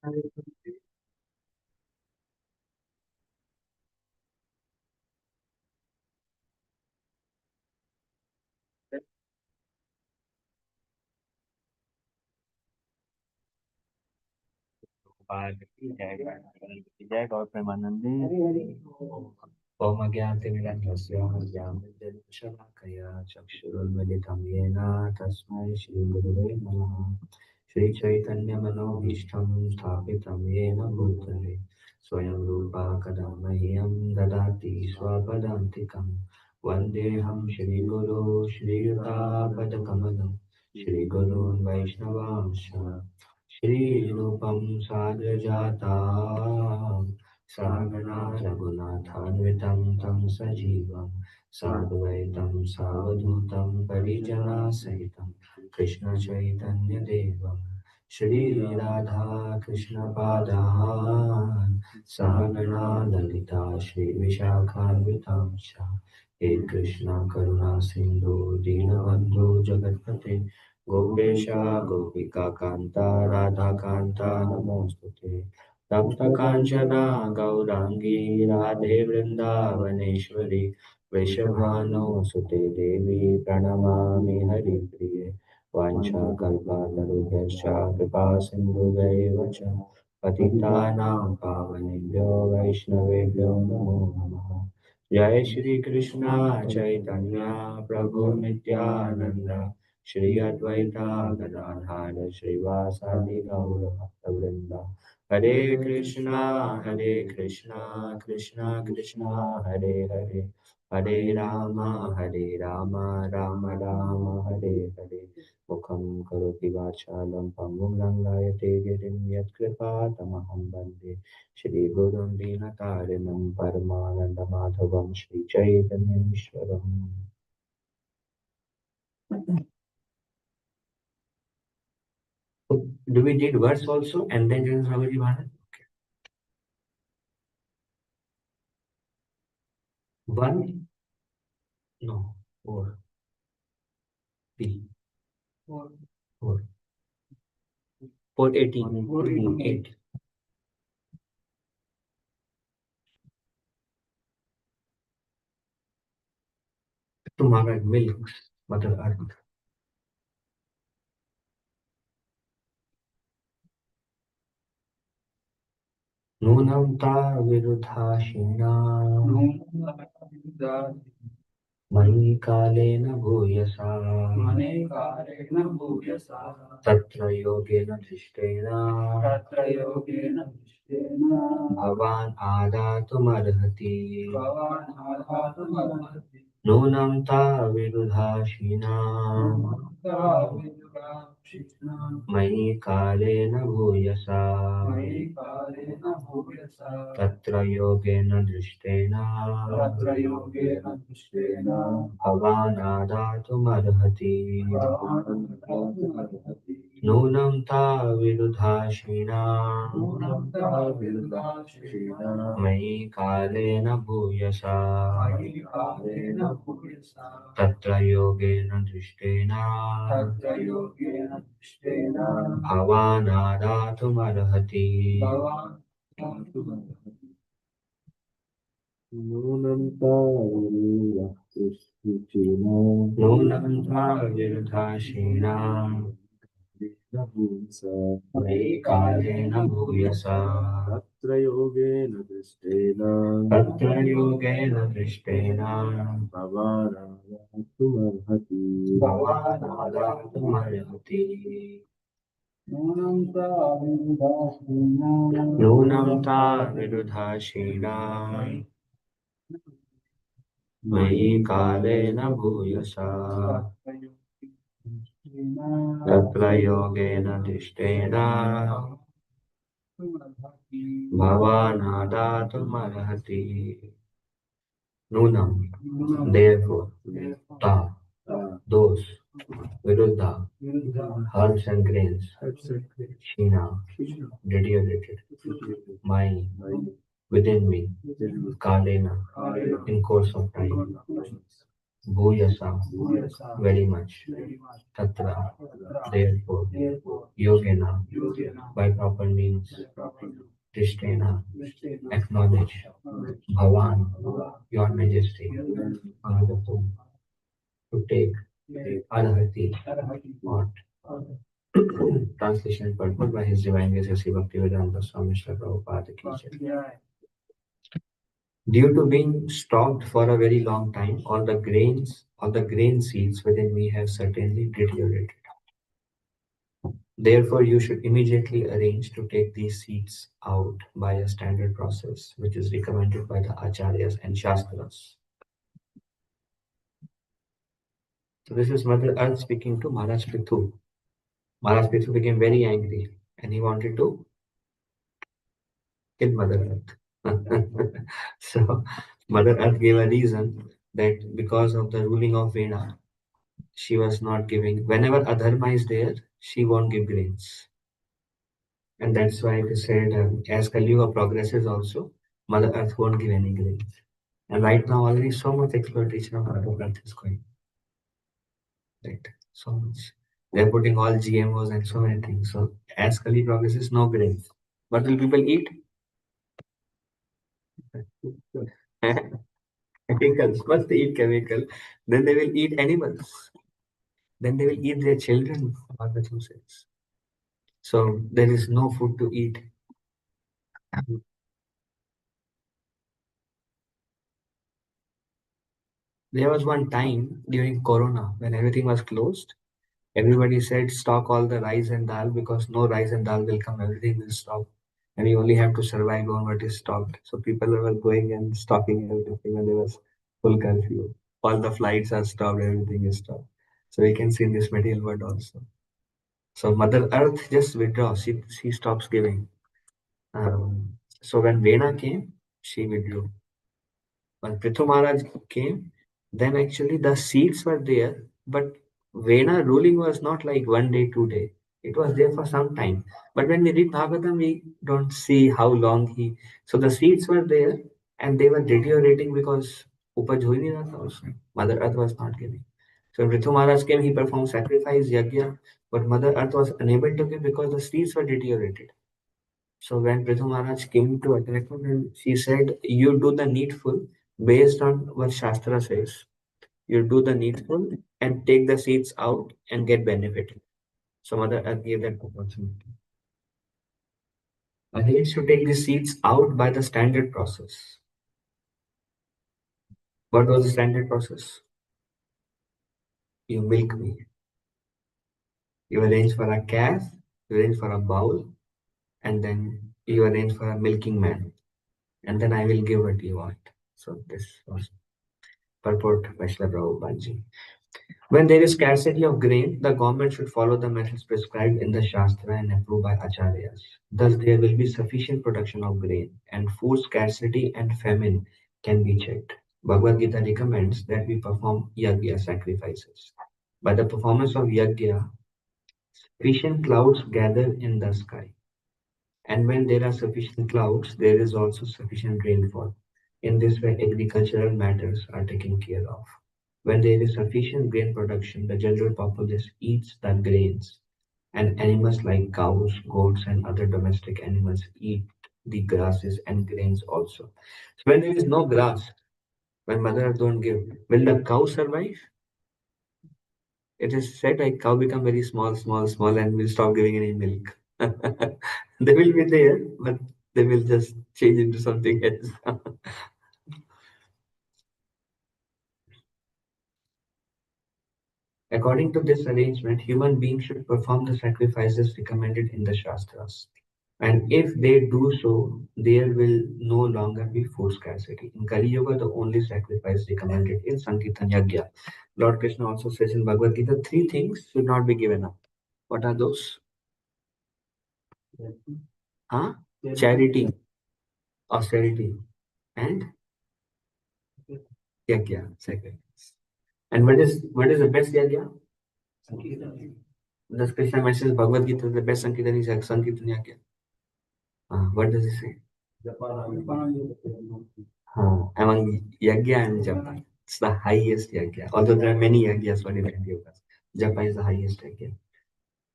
जय गौर प्रेमानंदे। ओम अज्ञानतिमिरन्धस्य ज्ञानञ्जनशलाकया चक्षुरुन्मिलितं येन तस्मै श्रीगुरुवे नमः। श्रीचैतन्यमनोभीष्टं स्थापितं येन भूतले स्वयं रूपा कदा मह्यं ददाति स्वपदान्तिकं। वन्देऽहं श्रीगुरो श्रीयुतापदकमलं श्रीगुरून् वैष्णवांश्च श्रीरूपं साग्रजातां सहगणा रघुनाथान्वितं तं सजीवं साद्वैतं सावधूतं परिजनसहितं कृष्णचैतन्यदेवं श्रीराधा कृष्णपादान् सहगणा ललिता श्रीविशाखान्वितां च हे कृष्ण करुणा सिन्धु दीनबन्धु जगत्पते गोपेश गोपिका कान्ता राधा कान्ता नमोस्तुते तप्त कांचना गौरांगी राधे वृंदावनेश्वरी वृषभानुसुते देवी प्रणमामि हरिप्रिये वाञ्छाकल्पतरुभ्यश्च कृपा सिन्धुभ्यैव च पतितानां पावनेभ्यो वैष्णवेभ्यो नमो नमः। जय श्री कृष्ण चैतन्य प्रभु नित्यानंद श्री अद्वैता गदाधर श्रीवासादि गौर भक्तवृंद हरे कृष्णा कृष्णा कृष्णा हरे हरे हरे राम राम राम हरे हरे मुखं करोति वाचालं पङ्गुं लङ्घयते गिरिं यत्कृपातमहं वन्दे श्रीगुरुं दीनतारिणं परमानन्दमाधवं श्रीचैतन्येश्वरम्। Do we need verse also and then Jagan Prabhuji Maharaj? One? No. Four. B. Four. 418. 8. तुम्हारा मिल्क मतलब अर्थ नूनं विरुद्धाशिना मयि कालेन भूयसा तत्र योगेन दृष्टेन भवान् आदातुमर्हति नूनं विरुद्धाशिना मयि कालेन भूयसा तत्र योगेन दृष्टेन भवान् आदातुमर्हति नूनं विरुद्धाशिना मयि कालेन भूयसा तत्र योगेन दृष्टेन भवान् आदातुमर्हति नूनं विरुद्धाशिना मयि कालेन भूयसा तत्र योगेन दृष्टेन भवानादातुमर्हति नूनं विरुद्धाशिना मयि कालेन भूयसा तत्र योगेन दृष्टेन भवानादातुमर्हति नूनं therefore ta those viruddha herbs and grains shina deteriorated my within me kalena in course of time Bhuyasa, very much. Tatra, therefore. Yogena, by proper means. Tishtena, acknowledge. Bhavan, your majesty. Agatu, to take. Arhati, ought. Translation and purport by His Divine Grace Sri Bhaktivedanta Swami Srila Prabhupada ki jai. Due to being stocked for a very long time, all the grain seeds within me have certainly deteriorated. Therefore, you should immediately arrange to take these seeds out by a standard process, which is recommended by the Acharyas and Shastras. So this is Mother Earth speaking to Maharaj Prithu. Maharaj Prithu became very angry and he wanted to kill Mother Earth. So Mother Earth gave a reason that because of the ruling of Vena, she was not giving. Whenever Adharma is there, she won't give grains. And that's why it is said, as Kali Yuga progresses also, Mother Earth won't give any grains. And right now, already so much exploitation of Mother Earth is going. Right? So much. They're putting all GMOs and so many things. So as Kali progresses, no grains. What will people eat? Chemicals. First they eat chemical, then they will eat animals. Then they will eat their children, Bhagavad Gita says. So there is no food to eat. There was one time during Corona when everything was closed. Everybody said stock all the rice and dal because no rice and dal will come. Everything will stop, and you only have to survive on what is stocked. So people were going and stocking everything, and there was full curfew. All the flights are stopped. Everything is stopped. So we can see in this material world also. So Mother Earth just withdraws. She stops giving. So when Vena came, she withdrew. When Prithu Maharaj came, then actually the seeds were there, but Vena ruling was not like 1 day, 2 day. It was there for some time. But when we read Bhagavatam, we don't see how long he. So the seeds were there and they were deteriorating because Upaj hui nahi raha tha usme. Mother Earth was not giving. So when Prithu Maharaj came, he performed sacrifice, yajna, but Mother Earth was unable to give because the seeds were deteriorated. So when Prithu Maharaj came to attack her, then she said, "You do the needful based on what Shastra says. You do the needful and take the seeds out and get benefit." So Mother Earth gave that opportunity. Arrange to take the seeds out by the standard process. What was the standard process? You milk me. You arrange for a calf, you arrange for a bowl, and then you arrange for a milking man. And then I will give what you want. So this was purport by Srila Prabhupada. When there is scarcity of grain, the government should follow the methods prescribed in the Shastra and approved by Acharyas. Thus, there will be sufficient production of grain, and food scarcity and famine can be checked. Bhagavad Gita recommends that we perform yajna sacrifices. By the performance of yajna, sufficient clouds gather in the sky. And when there are sufficient clouds, there is also sufficient rainfall. In this way, agricultural matters are taken care of. When there is sufficient grain production, the general populace eats the grains, and animals like cows, goats, and other domestic animals eat the grasses and grains also. So when there is no grass, when mother Earth don't give, will the cow survive? It is said like cow become very small, small, small, and will stop giving any milk. They will be there, but they will just change into something else. According to this arrangement, human beings should perform the sacrifices recommended in the Shastras. And if they do so, there will no longer be food scarcity. In Kali Yuga, the only sacrifice recommended is Sankirtan Yajna. Lord Krishna also says in Bhagavad Gita, three things should not be given up. What are those? Huh? Charity, austerity, and Yajna, sacrifice. And what is the best Yajna? Does Krishna mentions Bhagavad Gita, the best Sankirtan is Sankirtan Yajna. What does it say? Among Yajna and Japa. It's the highest yajna. Although there are many yajnas for different yogas, japa is the highest yajna.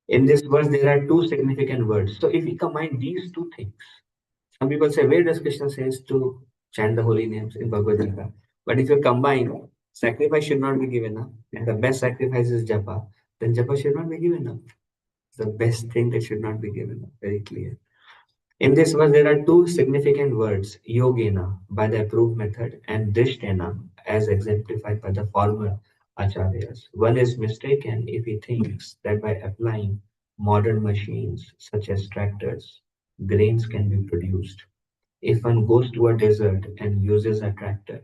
In this verse, there are two significant words. So if we combine these two things, some people say, where does Krishna says to chant the holy names in Bhagavad Gita? But if you combine, sacrifice should not be given up, and the best sacrifice is japa, then japa should not be given up. It's the best thing that should not be given up. Very clear. In this verse, there are two significant words, yogena, by the approved method, and drishtena, as exemplified by the former acharyas. One is mistaken if he thinks that by applying modern machines such as tractors, grains can be produced. If one goes to a desert and uses a tractor,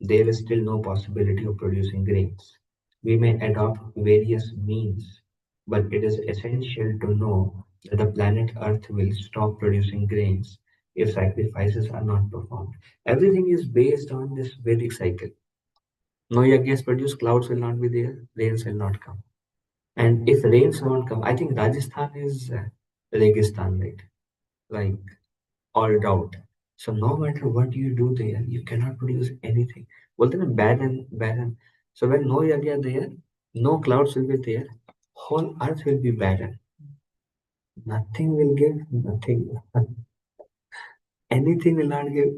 there is still no possibility of producing grains. We may adopt various means, but it is essential to know that the planet Earth will stop producing grains if sacrifices are not performed. Everything is based on this Vedic cycle. No yajnas produced, clouds will not be there, rains will not come. And if rains won't come, I think Rajasthan is Registan, right? Like all drought. So no matter what you do there, you cannot produce anything. बोलते हैं ना barren. So when no yagya there, no clouds will be there, whole earth will be barren. Nothing will give nothing. Anything will not give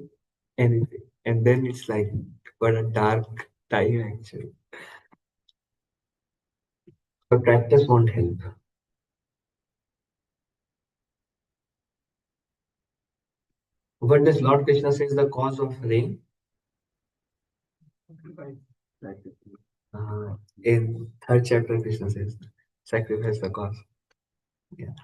anything. And then it's like what a dark time actually. So practice won't help. What does Lord Krishna say is the cause of rain? In third chapter, Krishna says, sacrifice the cause. Yeah.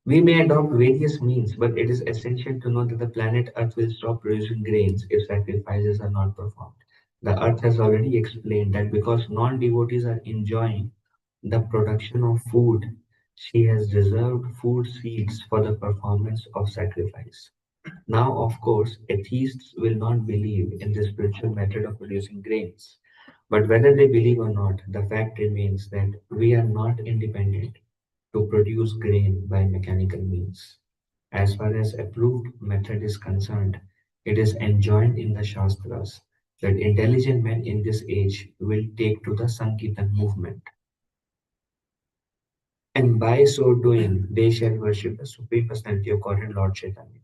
We may adopt various means, but it is essential to know that the planet Earth will stop producing grains if sacrifices are not performed. The Earth has already explained that because non devotees are enjoying the production of food, she has reserved food seeds for the performance of sacrifice. Now, of course, atheists will not believe in the spiritual method of producing grains. But whether they believe or not, the fact remains that we are not independent to produce grain by mechanical means. As far as approved method is concerned, it is enjoined in the Shastras that intelligent men in this age will take to the Sankirtan movement, and by so doing, they shall worship the Supreme Personality of Godhead, Lord Chaitanya,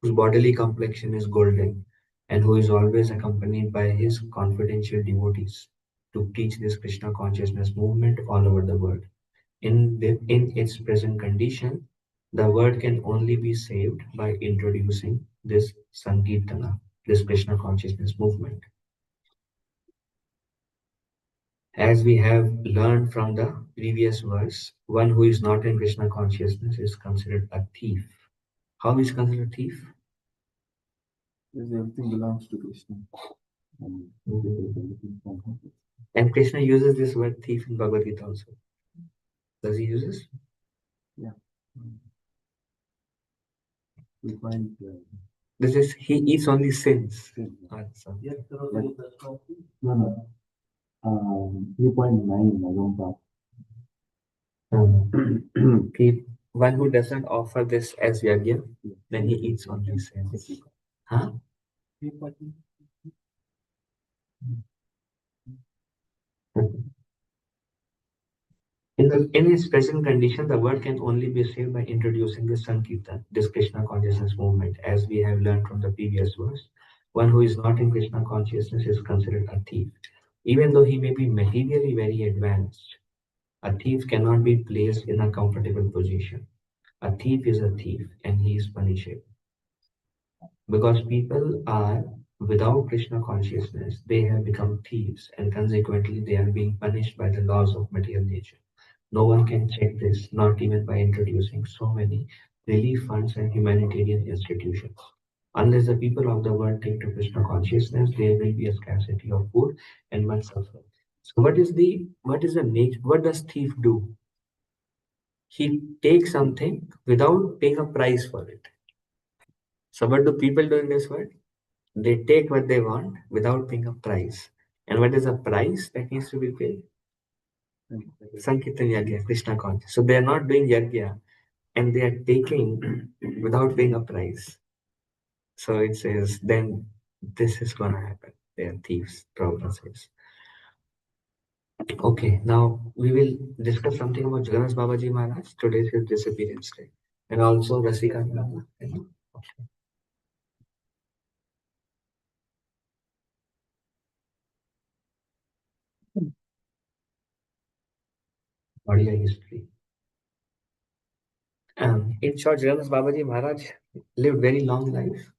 whose bodily complexion is golden and who is always accompanied by his confidential devotees to teach this Krishna consciousness movement all over the world. In its present condition, the world can only be saved by introducing this Sankirtana, this Krishna consciousness movement. As we have learned from the previous verse, one who is not in Krishna consciousness is considered a thief. How is considered a thief? Because everything belongs to Krishna. And Krishna uses this word thief in Bhagavad Gita also. Does he use this? Yeah. We find This is he eats only sins. Answer. No, no. 3.9 Nagamba. One who doesn't offer this as yajna, then he eats only sins. Huh? In its present condition, the world can only be saved by introducing the Sankirtan, this Krishna consciousness movement, as we have learned from the previous verse. One who is not in Krishna consciousness is considered a thief. Even though he may be materially very advanced, a thief cannot be placed in a comfortable position. A thief is a thief and he is punishable. Because people are without Krishna consciousness, they have become thieves and consequently they are being punished by the laws of material nature. No one can check this, not even by introducing so many relief funds and humanitarian institutions. Unless the people of the world take to Krishna consciousness, there will be a scarcity of food and much suffering. So what is the nature? What does thief do? He takes something without paying a price for it. So what do people do in this world? They take what they want without paying a price. And what is the price that needs to be paid? Sankirtan Yagya, Krishna consciousness. So they are not doing Yagya and they are taking without paying a price. So it says, then this is going to happen. They are thieves, Prabhupada says. Okay, now we will discuss something about Jagannath Babaji Maharaj. Today is his disappearance day. And also Rasika Nanda. Audio history. In short, Jagannath Babaji Maharaj lived very long life.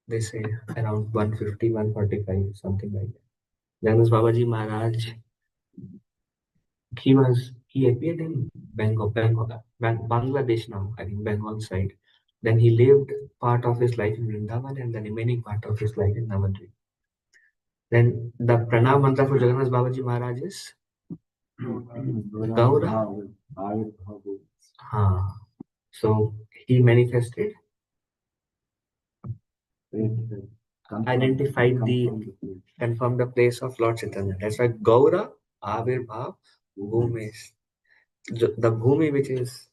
They say around 150, 145, something like that. Jagannath Babaji Maharaj, he appeared in Bangladesh now, I think Bengal side. Then he lived part of his life in Vrindavan and the remaining part of his life in Navadvip. Then the pranam mantra for Jagannath Babaji Maharaj is Gaura. So he manifested, identified confirmed the place of Lord Chaitanya. That's why Gaura Avirbhav Bhumi is the Bhumi which is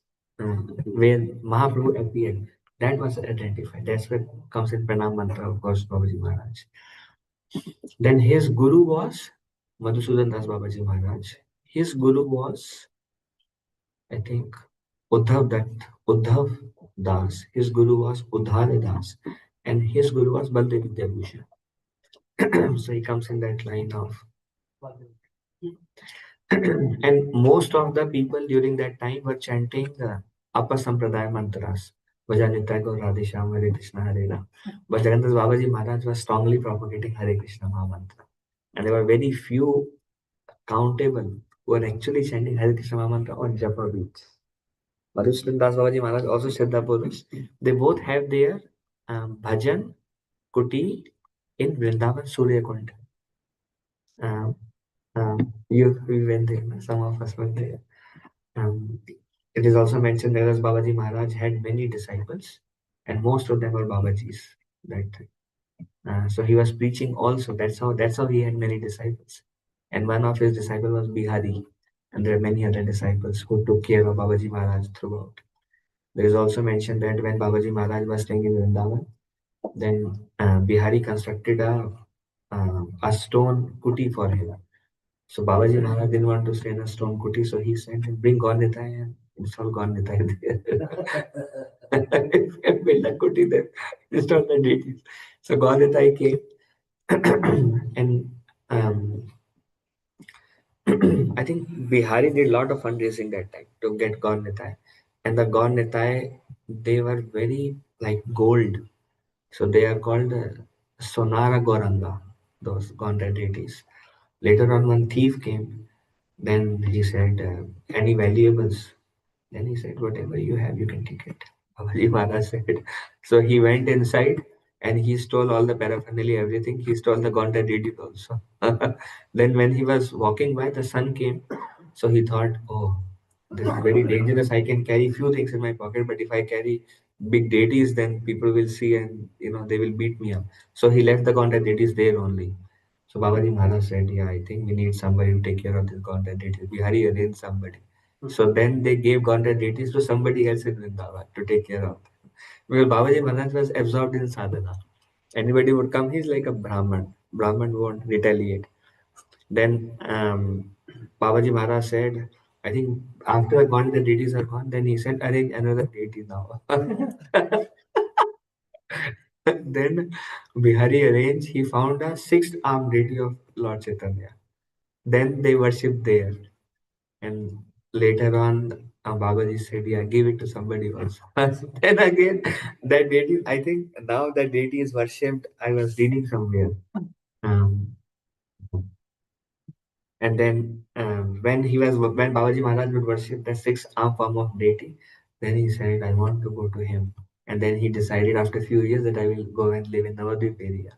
where Mahaprabhu appeared. That was identified. That's where comes in pranam mantra of course Babaji Maharaj. Then his guru was Madhusudan Das Babaji Maharaj. His guru was, I think, Uddhav Das. His guru was Udhare Das. And his guru was Baldev Vidyabhushan. So he comes in that line of. And most of the people during that time were chanting Upper Sampradaya mantras. Vajanita Gaur Radhe Shyam Hare Krishna Hare Ram. But Jagannath Babaji Maharaj was strongly propagating Hare Krishna Mahamantra. And there were very few countable who are actually chanting Hare Krishna Mahamantra on Japa beach. Madhusudan Das Babaji Maharaj also Shraddha Purush. They both have their bhajan kuti in Vrindavan Surya Kund. We went there, some of us went there. It is also mentioned that as Babaji Maharaj had many disciples, and most of them were Babajis that time. So he was preaching also. That's how he had many disciples. And one of his disciples was Bihari, and there are many other disciples who took care of Babaji Maharaj throughout. There is also mentioned that when Babaji Maharaj was staying in Vrindavan, then Bihari constructed a stone kuti for him. So Babaji Maharaj didn't want to stay in a stone kuti, so he said, "Bring Gaur Nitai and install Gaur Nitai there." Build a kuti there, install the deities. So Gaur Nitai came, and I think Bihari did a lot of fundraising that time to get Gaur Nitai. And the Gaur Nitai, they were very like gold. So they are called Sonara Goranga, those Gaura deities. Later on, one thief came. Then he said, any valuables? Then he said, whatever you have, you can take it. Babaji Maharaj said. So he went inside and he stole all the paraphernalia, everything. He stole the Gaura deities also. Then when he was walking by, the sun came. So he thought, oh, this is very dangerous. I can carry few things in my pocket, but if I carry big deities, then people will see and they will beat me up. So he left the Gaura deities there only. So Babaji Maharaj said, yeah, I think we need somebody to take care of this Gaura deities. Bihari arranged somebody. So then they gave Gaura deities to somebody else in Vrindavan to take care of. Because Babaji Maharaj was absorbed in sadhana. Anybody would come, he's like a Brahman. Brahman won't retaliate. Then Babaji Maharaj said, I think after the deities are gone, then he said, arrange another deity now. Then Bihari arranged, he found a sixth armed deity of Lord Chaitanya. Then they worshipped there. And later on, Babaji said, yeah, give it to somebody else. Then again, that deity, I think now that deity is worshipped. I was reading somewhere. Um, and then when Babaji Maharaj would worship the sixth arm form of deity, then he said, I want to go to him. And then he decided after a few years that I will go and live in Navadvip area.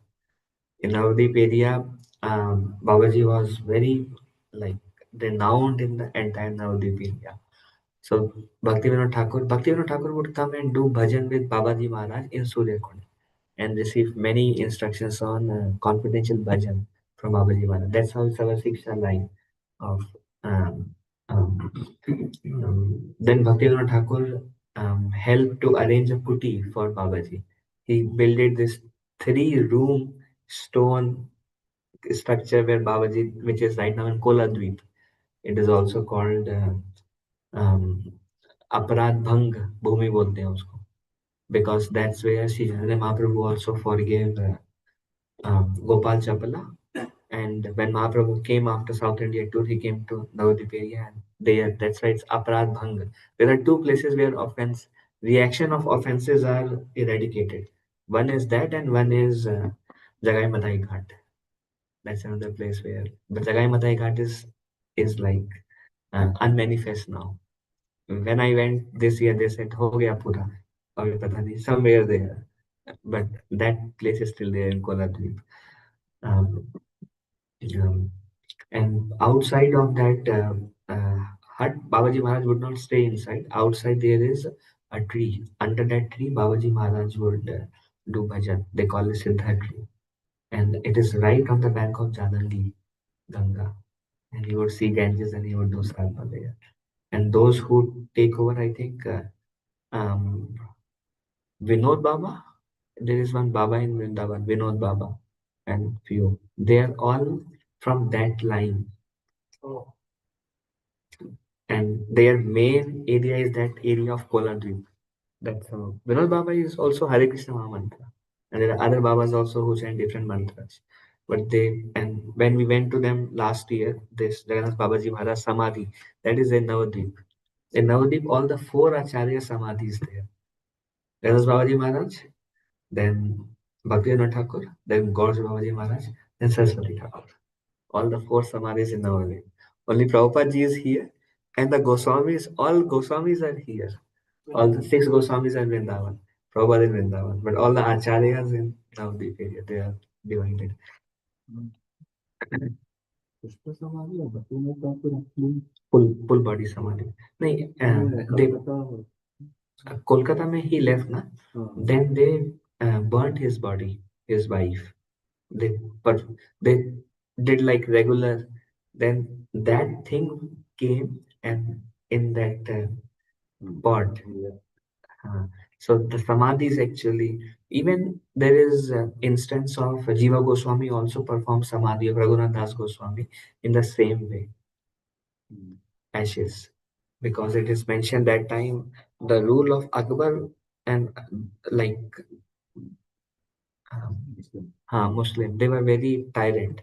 In Navadvip area, Babaji was very like renowned in the entire Navadvip area. So Bhaktivinoda Thakur would come and do bhajan with Babaji Maharaj in Suryakund and receive many instructions on confidential bhajan from Babaji Maharaj. That's how it's our Siksha line of then Bhaktivinoda Thakur helped to arrange a kuti for Babaji. He built this 3-room stone structure where Babaji, which is right now in Kola Dweep. It is also called um, Aparad Bhang Bhumi bolte hain usko, because that's where Shri Chaitanya Mahaprabhu also forgave Gopal Chapala. And when Mahaprabhu came after South India tour, he came to Navadvip area, and there, that's why it's Aparad Bhang. There are two places where reaction of offenses are eradicated. One is that, and one is Jagai Madai Ghat. That's another place where, but Jagai Madai Ghat is like unmanifest now. When I went this year, they said, "हो गया पूरा." अभी पता नहीं, somewhere there, but that place is still there in Koladweep. Um, um, and outside of that hut, Babaji Maharaj would not stay inside. Outside there is a tree. Under that tree, Babaji Maharaj would do bhajan. They call it Siddha tree, and it is right on the bank of Janandi Ganga. And he would see Ganges and he would do sadhana there. And those who take over, I think, um, Vinod Baba. There is one Baba in Vrindavan, Vinod Baba, and few. They are all from that line. Oh. And their main area is that area of Kolandri. That's how. Vinod Baba is also Hare Krishna Maha Mantra. And there are other Babas also who chant different mantras. But they, and when we went to them last year, this Jagannath Babaji Maharaj Samadhi, that is in Navadvip. In Navadvip, all the four Acharya Samadhis there. Jagannath Babaji Maharaj, then Bhaktivinoda Thakur, then Gaur Babaji Maharaj, then Saraswati Thakur. All the four Samadhis in Navadvip. Only Prabhupada ji is here, and the Goswamis, all Goswamis are here. All the six Goswamis are in Vrindavan. Prabhupada in Vrindavan. But all the Acharyas in Navadvip area, they are divided. Krishna Samadhi or Bhaktivinoda Thakur actually? Full body Samadhi. नहीं, they, Kolkata में he left na. Then they burnt his body, his wife. But they did like regular. Then that thing came and in that pot. So the samadhis actually, even there is instance of Jiva Goswami also performed samadhi of Raghunath Das Goswami in the same way, ashes, because it is mentioned that time the rule of Akbar and like Muslim, they were very tyrant.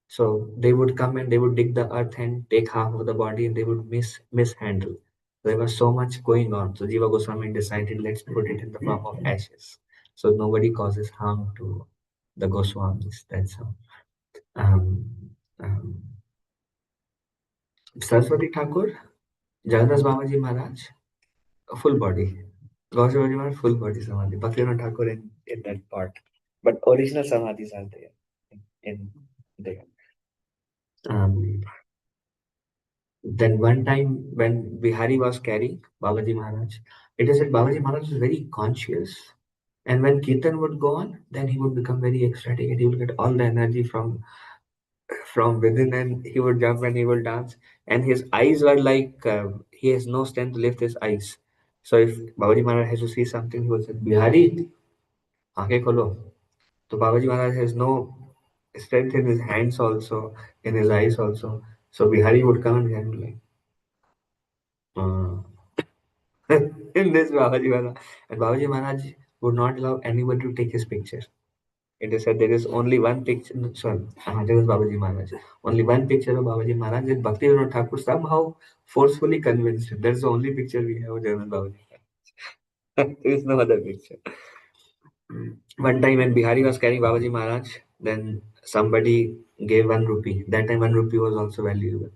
So they would come and they would dig the earth and take half of the body and they would mishandle. There was so much going on. So Jiva Goswami decided, let's put it in the form of ashes. So nobody causes harm to the Goswamis. That's how. Um, um, Saraswati Thakur, Jagannath Babaji Maharaj, a full body. Gaur Babaji Maharaj, full body Samadhi. Bhaktivinoda Thakur in that part. But original Samadhis are there. In there. Then one time when Bihari was carrying Babaji Maharaj, it is said Babaji Maharaj was very conscious. And when Kirtan would go on, then he would become very ecstatic and he would get all the energy from within and he would jump and he would dance. And his eyes were like, he has no strength to lift his eyes. So if Babaji Maharaj has to see something, he would say, Bihari, aankhein kholo. So Babaji Maharaj has no strength in his hands also, in his eyes also. So Bihari would come and he would be like, in this Babaji Maharaj. And Babaji Maharaj would not allow anybody to take his picture. It is said there is only one picture, sorry, there is Babaji Maharaj. Only one picture of Babaji Maharaj that Bhaktivinoda Thakur somehow forcefully convinced him. That's the only picture we have of Jagannath Babaji Maharaj. There is no other picture. One time when Bihari was carrying Babaji Maharaj, then somebody gave 1 rupee. That time 1 rupee was also valuable.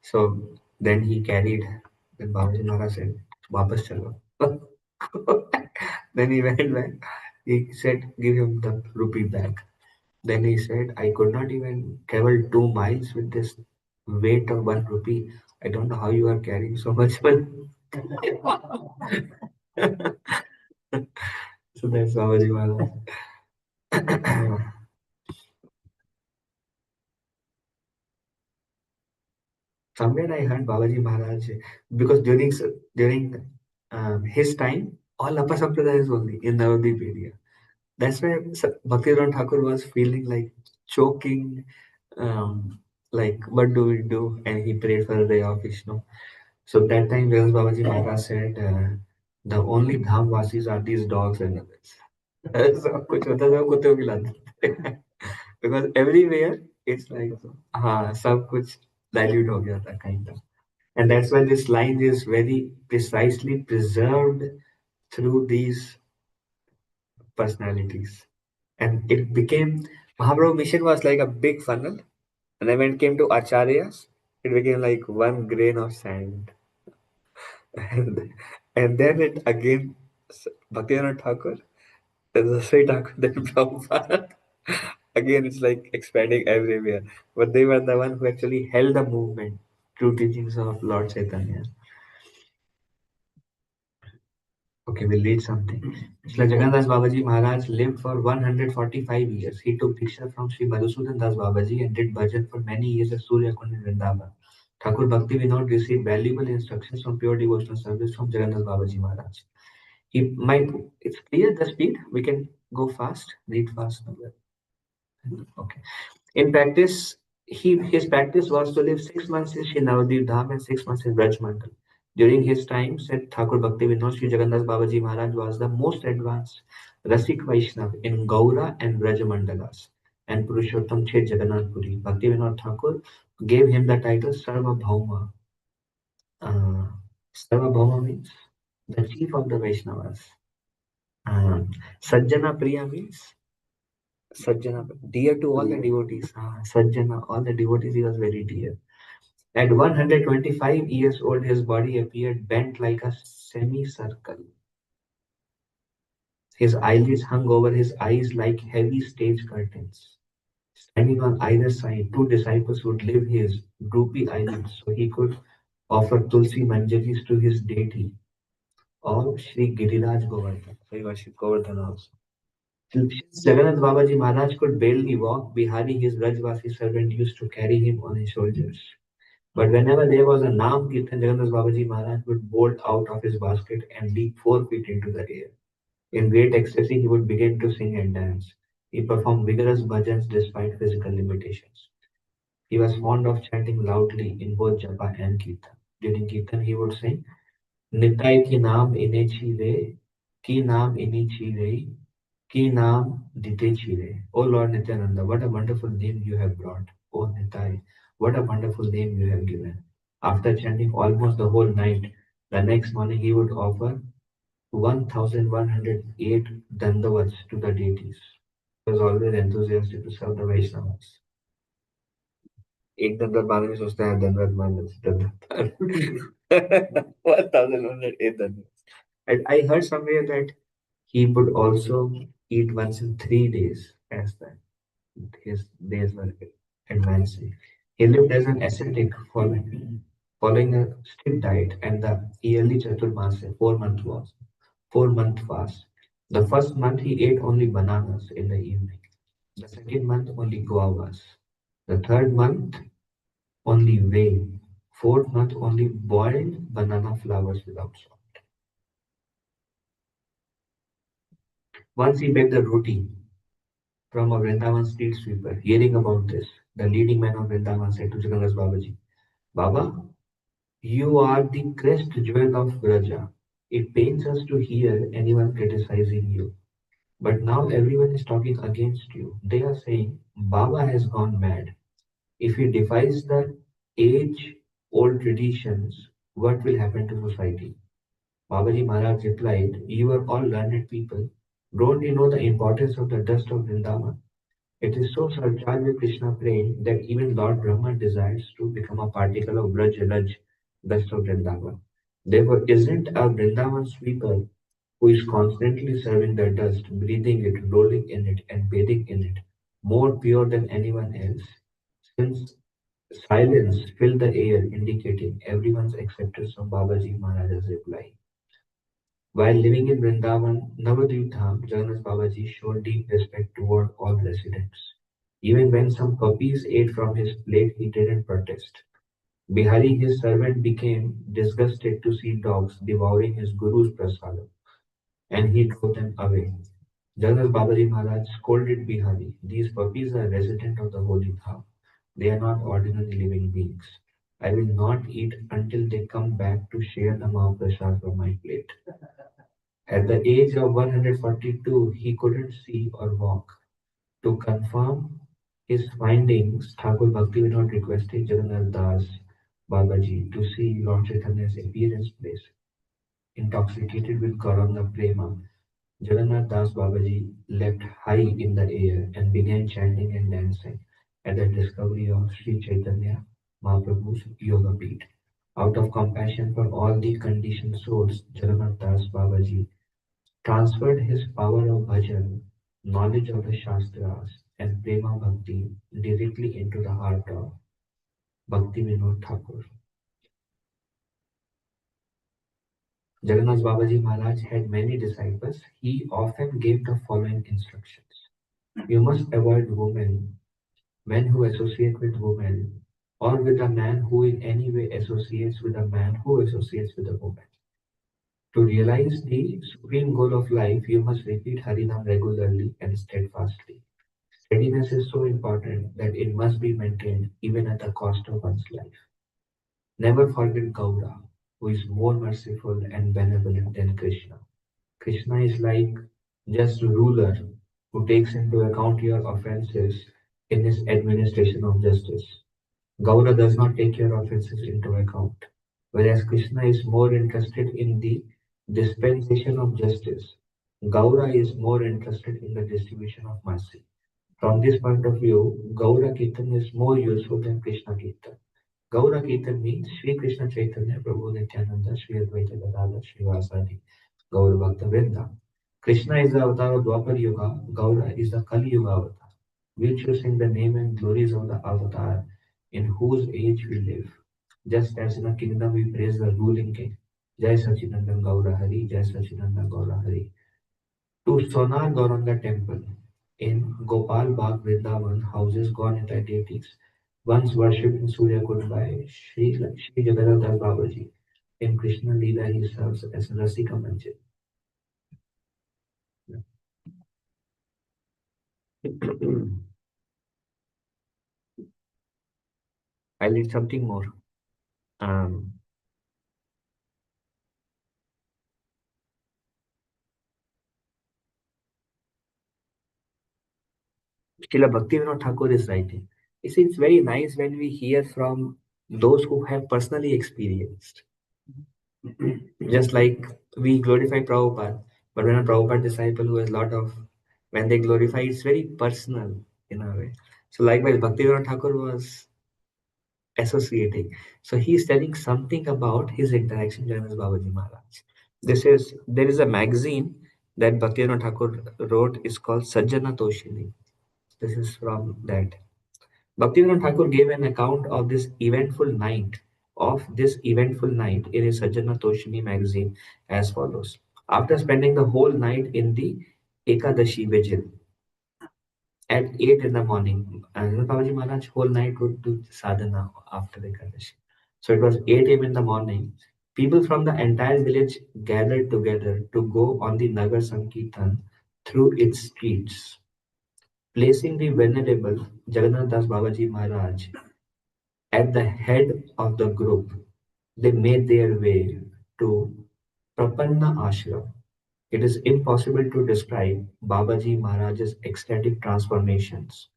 So then he carried. Then Babaji Maharaj said, "Wapas chalo." Then he went back. He said, "Give him the rupee back." Then he said, "I could not even travel 2 miles with this weight of 1 rupee. I don't know how you are carrying so much money." So that's Babaji Maharaj. Somewhere I heard Babaji Maharaj, because during his time, all Upper Sampradayas only in Navadvip area. That's why Bhaktivinoda Thakur was feeling like choking, um, like, what do we do? And he prayed for the day of Vishnu. So that time, Vedas Babaji Maharaj said, the only Dham Vasis are these dogs and others. सब कुछ होता था कुत्ते को खिलाते थे because everywhere it's like हाँ सब कुछ dilute हो गया था kind of, and that's why this line is very precisely preserved through these personalities, and it became Mahaprabhu mission was like a big funnel, and then when it came to acharyas, it became like one grain of sand. and, and then it again Bhaktivinoda Thakur, then the Sri Thakur, then Prabhupada. Again, it's like expanding everywhere. But they were the one who actually held the movement, true teachings of Lord Chaitanya. Okay, we'll read something. Srila Jagannath Babaji Maharaj lived for 145 years. He took Diksha from Sri Madhusudan Das Babaji and did bhajan for many years at Surya Kund in Vrindavan. Thakur Bhakti Vinod received valuable instructions from pure devotional service from Jagannath Babaji Maharaj. He might, it's clear the speed, we can go fast, read fast. Okay. In practice, his practice was to live 6 months in Sri Navadvip Dham and 6 months in Braj Mandal. During his time, said Thakur Bhakti Vinod, Sri Jagannath Babaji Maharaj was the most advanced Rasik Vaishnav in Gaura and Braj Mandalas and Purushottam Chet Jagannath Puri. Bhakti Vinod Thakur gave him the title Sarvabhauma. Uh, Sarvabhauma means the chief of the Vaishnavas. Sajjana Priya means Sajjana, dear to all the devotees. Sajjana, all the devotees, he was very dear. At 125 years old, his body appeared bent like a semicircle. His eyelids hung over his eyes like heavy stage curtains. Standing on either side, two disciples would lift his droopy eyelids so he could offer Tulsi Manjaris to his deity, or Sri Giriraj Govardhan. So he worshipped Govardhan also. Since Jagannath Babaji Maharaj could barely walk, Bihari, his Brajvasi servant, used to carry him on his shoulders. But whenever there was a Naam Kirtan, Jagannath Babaji Maharaj would bolt out of his basket and leap 4 feet into the air. In great ecstasy, he would begin to sing and dance. He performed vigorous bhajans despite physical limitations. He was fond of chanting loudly in both japa and kirtan. During kirtan, he would sing, Nitai ki naam ine chire, ki naam ini chire, ki naam dite chire. O Lord Nityananda, what a wonderful name you have brought. O Nitai, what a wonderful name you have given. After chanting almost the whole night, the next morning he would offer 1108 dandavats to the deities. He was always enthusiastic to serve the Vaishnavas. एक दंडवत बाद में सोचता है दंडवत मान दंडवत 1108 dandavats. And I heard somewhere that he would also eat once in 3 days as that his days were advancing. He lived as an ascetic following a strict diet and the yearly Chaturmasya, 4-month fast. The first month he ate only bananas in the evening. The second month only guavas. The third month only whey. Fourth month only boiled banana flowers without salt. Once he begged a roti from a Vrindavan street sweeper. Hearing about this, the leading man of Vrindavan said to Jagannath Babaji, Baba, you are the crest jewel of Vraja. It pains us to hear anyone criticizing you. But now everyone is talking against you. They are saying, Baba has gone mad. If he defies the age old traditions, what will happen to society? Babaji Maharaj replied, You are all learned people. Don't you know the importance of the dust of Vrindavan? It is so surcharged with Krishna praying that even Lord Brahma desires to become a particle of Braj Raj, dust of Vrindavan. Therefore, isn't a Vrindavan sweeper who is constantly serving the dust, breathing it, rolling in it, and bathing in it, more pure than anyone else? Since silence filled the air, indicating everyone's acceptance of Babaji Maharaj's reply. While living in Vrindavan, Navadvip Dham, Jagannath Babaji showed deep respect toward all residents. Even when some puppies ate from his plate, he didn't protest. Bihari, his servant, became disgusted to see dogs devouring his guru's prasadam, and he drove them away. Jagannath Babaji Maharaj scolded Bihari. These puppies are resident of the holy dham. They are not ordinary living beings. I will not eat until they come back to share the Mahaprasad from my plate. At the age of 142, he couldn't see or walk. To confirm his findings, Thakur Bhaktivinoda requested Jagannath Das Babaji to see Lord Chaitanya's appearance place. Intoxicated with Gauranga Prema, Jagannath Das Babaji leapt high in the air and began chanting and dancing at the discovery of Sri Chaitanya Mahaprabhu's Yoga Peeth. Out of compassion for all the conditioned souls, Jagannath Das Babaji transferred his power of bhajan, knowledge of the Shastras, and Prema Bhakti directly into the heart of Bhakti Vinod Thakur. Jagannath Babaji Maharaj had many disciples. He often gave the following instructions. You must avoid women, men who associate with women, or with a man who in any way associates with a man who associates with a woman. To realize the supreme goal of life, you must repeat Harinam regularly and steadfastly. Steadiness is so important that it must be maintained even at the cost of one's life. Never forget Gaura, who is more merciful and benevolent than Krishna. Krishna is like just a ruler who takes into account your offenses in his administration of justice. Gaura does not take your offenses into account, whereas Krishna is more interested in the dispensation of justice. Gaura is more interested in the distribution of mercy. From this point of view, Gaura Kirtan is more useful than Krishna Kirtan. Gaura Kirtan means Sri Krishna Chaitanya Prabhu Nityananda Sri Advaita Gadadhar Sri Vasadi Gaur Bhakta Vrinda. Krishna is the avatar of Dwapar Yuga, Gaura is the Kali Yuga avatar. We choose in the name and glories of the avatar in whose age we live. Just as in a kingdom we praise the ruling king. Jai Sachinandan Gaura Hari, Jai Sachinandan Gaura Hari. To Sonar Gauranga temple in Gopal Bagh Vrindavan houses Gauranga deities once worshipped in Surya Kund by Sri Jagannath Das Babaji. In Krishna Leela he serves as Rasika Manjit. I'll read something more. Um, Srila Bhaktivinoda Thakur is writing. He says it's very nice when we hear from those who have personally experienced. Just like we glorify Prabhupada, but when a Prabhupada disciple who has a lot of, when they glorify, it's very personal in a way. So likewise, Bhaktivinoda Thakur was associating. So he's telling something about his interaction with Babaji Maharaj. There is a magazine that Bhaktivinoda Thakur wrote, is called Sajjana Toshini. This is from that. Bhaktivinoda Thakur gave an account of this eventful night in his Sajjana Toshini magazine as follows. After spending the whole night in the Ekadashi vigil at 8 in the morning, Babaji Maharaj whole night would do sadhana after the Ekadashi. So it was 8 a.m. in the morning. People from the entire village gathered together to go on the Nagar Sankirtan through its streets, placing the venerable Jagannath Das Babaji Maharaj at the head of the group. They made their way to Prapanna Ashram. It is impossible to describe Babaji Maharaj's ecstatic transformations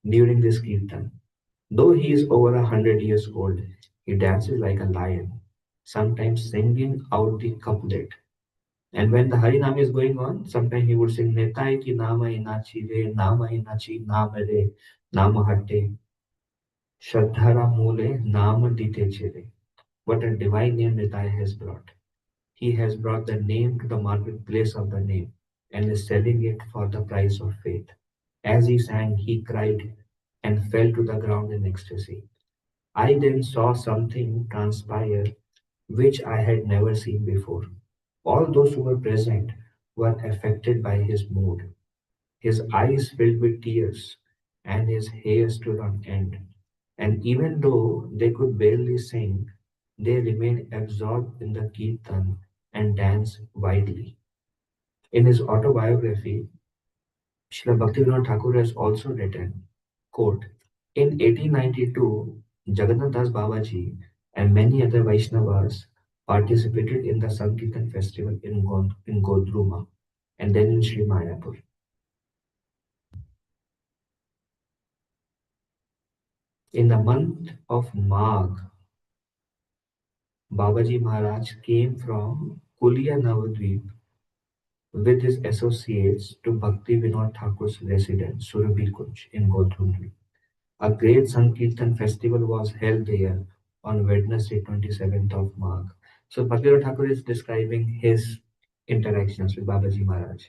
during this kirtan. Though he is over 100 years old, he dances like a lion, sometimes singing out the couplet. And when the Harinam is going on, sometimes he would sing Netai ki nama inachi re, nama inachi nama re, nama hatte, Shraddhara mule nama dite chire. What a divine name Nitai has brought. He has brought the name to the marketplace of the name and is selling it for the price of faith. As he sang, he cried and fell to the ground in ecstasy. I then saw something transpire which I had never seen before. All those who were present were affected by his mood. His eyes filled with tears and his hair stood on end. And even though they could barely sing, they remained absorbed in the kirtan and danced widely. In his autobiography, Srila Bhaktivinoda Thakur has also written, quote, in 1892, Jagannath Das Babaji and many other Vaishnavas participated in the Sankirtan festival in Godruma and then in Sri Mayapur. In the month of Magh, Babaji Maharaj came from Kulia Navadvip with his associates to Bhakti Vinod Thakur's residence, Surabhi Kunj in Godruma. A great Sankirtan festival was held there on Wednesday, 27th of March. So Bhaktivinoda Thakur is describing his interactions with Babaji Maharaj.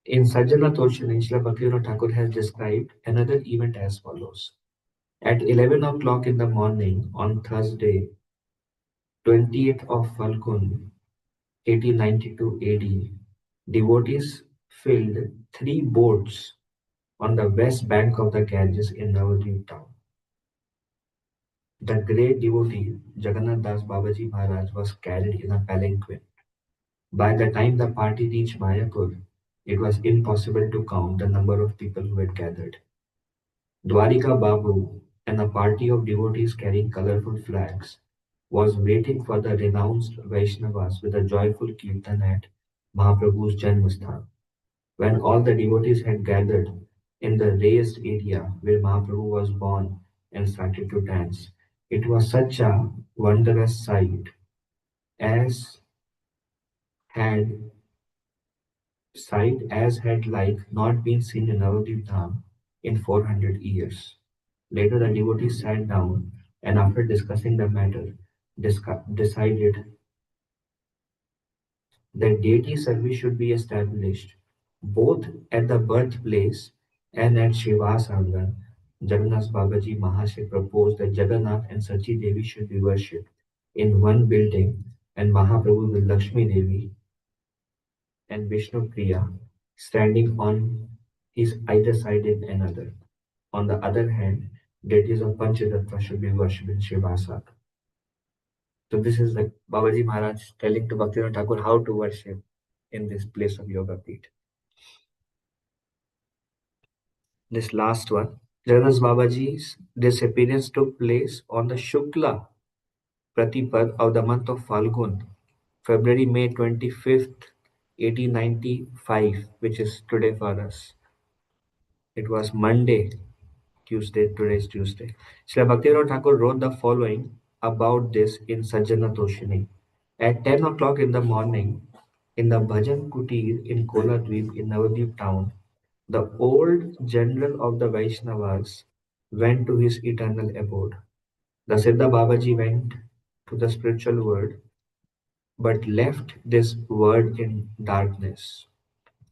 In Sajjana Toshani, Srila Bhaktivinoda Thakur has described another event as follows. At 11 o'clock in the morning on Thursday, 20th of Falgun, 1892 AD, devotees filled 3 boats on the west bank of the Ganges in Navadvip town. The great devotee Jagannath Das Babaji Maharaj was carried in a palanquin. By the time the party reached Mayapur, it was impossible to count the number of people who had gathered. Dwarika Babu and a party of devotees carrying colorful flags was waiting for the renounced Vaishnavas with a joyful kirtan at Mahaprabhu's Janmasthan. When all the devotees had gathered in the raised area where Mahaprabhu was born and started to dance, it was such a wondrous as had sight as had like not been seen in Navadvip Dham in 400 years. Later the devotees sat down and after discussing the matter, decided that deity service should be established both at the birthplace and at Shiva's Angan. Jagannath Babaji Mahasaya proposed that Jagannath and Sachi Devi should be worshipped in one building and Mahaprabhu with Lakshmi Devi and Vishnu Priya standing on his either side in another. On the other hand, deities of Panchatattva should be worshipped in Shiva's Angan. So this is like Babaji Maharaj telling to Bhaktivinoda Thakur how to worship in this place of Yoga Pit. This last one, Jagannath Babaji's disappearance took place on the Shukla Pratipad of the month of Falgun, February May 25th, 1895, which is today for us. It was Monday, Tuesday, today is Tuesday. Srila Bhaktivinoda Thakur wrote the following about this in Sajjana Toshini. At 10 o'clock in the morning, in the Bhajan Kutir in Koladweep in Navadvip town, the old general of the Vaishnavas went to his eternal abode. The Siddha Babaji went to the spiritual world but left this world in darkness.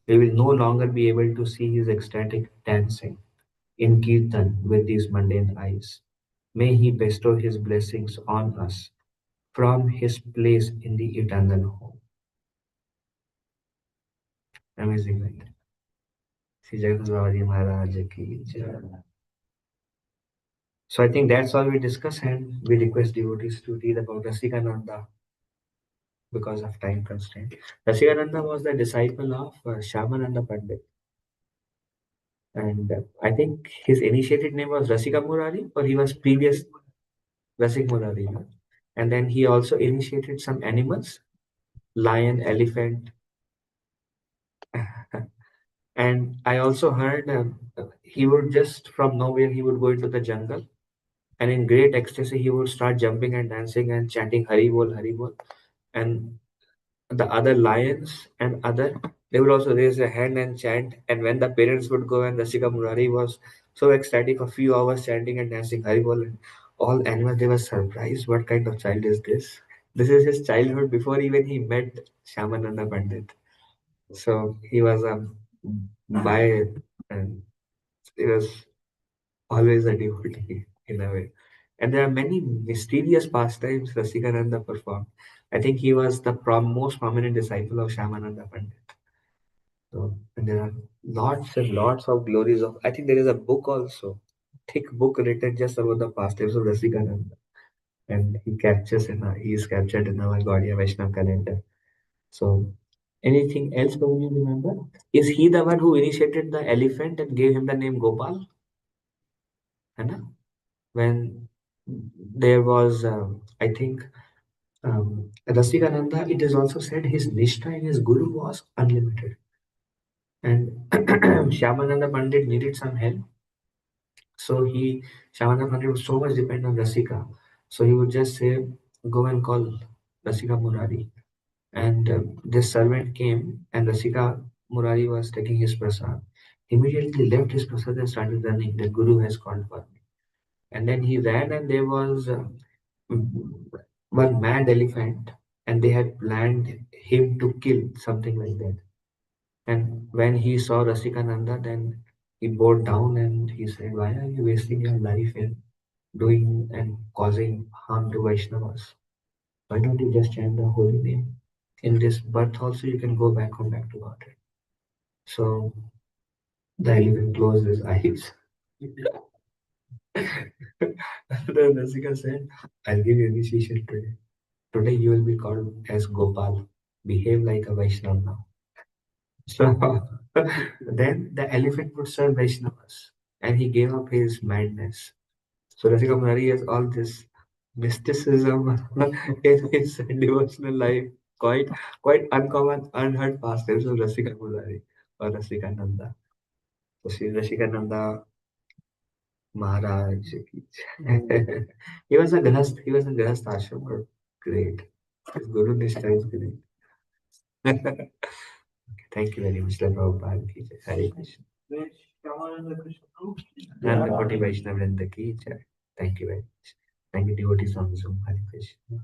We will no longer be able to see his ecstatic dancing in Kirtan with these mundane eyes. May he bestow his blessings on us from his place in the eternal home. Amazing, right? Sri Jagannath Babaji Maharaj ki jai. So I think that's all we discuss, and we request devotees to read about Rasikananda because of time constraint. Rasikananda was the disciple of Shyamananda Pandit, and I think his initiated name was Rasika Murari, or he was previous Rasik Murari. No? And then he also initiated some animals, lion, elephant, and I also heard he would just from nowhere he would go into the jungle, and in great ecstasy he would start jumping and dancing and chanting Hari Bol, and the other lions and other they would also raise their hand and chant, and when the parents would go and Rasika Murari was so ecstatic a few hours chanting and dancing Haribol, and all animals they were surprised, what kind of child is this? This is his childhood before even he met Shyamananda Pandit. So he was by and he was always a devotee in a way. And there are many mysterious pastimes Rasikananda performed. I think he was the most prominent disciple of Shyamananda Pandit. So, and there are lots and lots of glories of. I think there is a book also, thick book written just about the pastimes of Rasikananda, and he is captured in our Gaudiya Vaishnava calendar. So Anything else, Prabhuji, you remember? Is he the one who initiated the elephant and gave him the name Gopal? है ना? When there was, I think, Rasikananda, it is also said his nishtha in his guru was unlimited. And Shyamananda Pandit needed some help. So Shyamananda Pandit was so much dependent on Rasika. So he would just say, go and call Rasika Murari. And this servant came, and Rasika Murari was taking his prasad. Immediately left his prasad and started running. The Guru has called for me. And then he ran, and there was one mad elephant, and they had planned him to kill, something like that. And when he saw Rasikananda, then he bowed down and he said, why are you wasting your life in doing and causing harm to Vaishnavas? Why don't you just chant the holy name? In this birth also you can go back home back to Godhead. So the elephant closed his eyes. Then Rasika said, I'll give you initiation today. Today you will be called as Gopal. Behave like a Vaishnava now. So then the elephant would serve Vaishnavas and he gave up his madness. So Rasika Murari has all this mysticism in his devotional life, quite quite uncommon, unheard pastimes of Rasika Murari or Rasika Nanda. So Sri Rasika Nanda Maharaj. He was a Grahast ashram, but great. His Guru Nishtha is great. Thank you very much, Lord Prabhupada ki jai. Hare Krishna. And the Koti Vaishnava Vrinda ki jai. Thank you very much. Thank you, devotees on Zoom. Hare Krishna.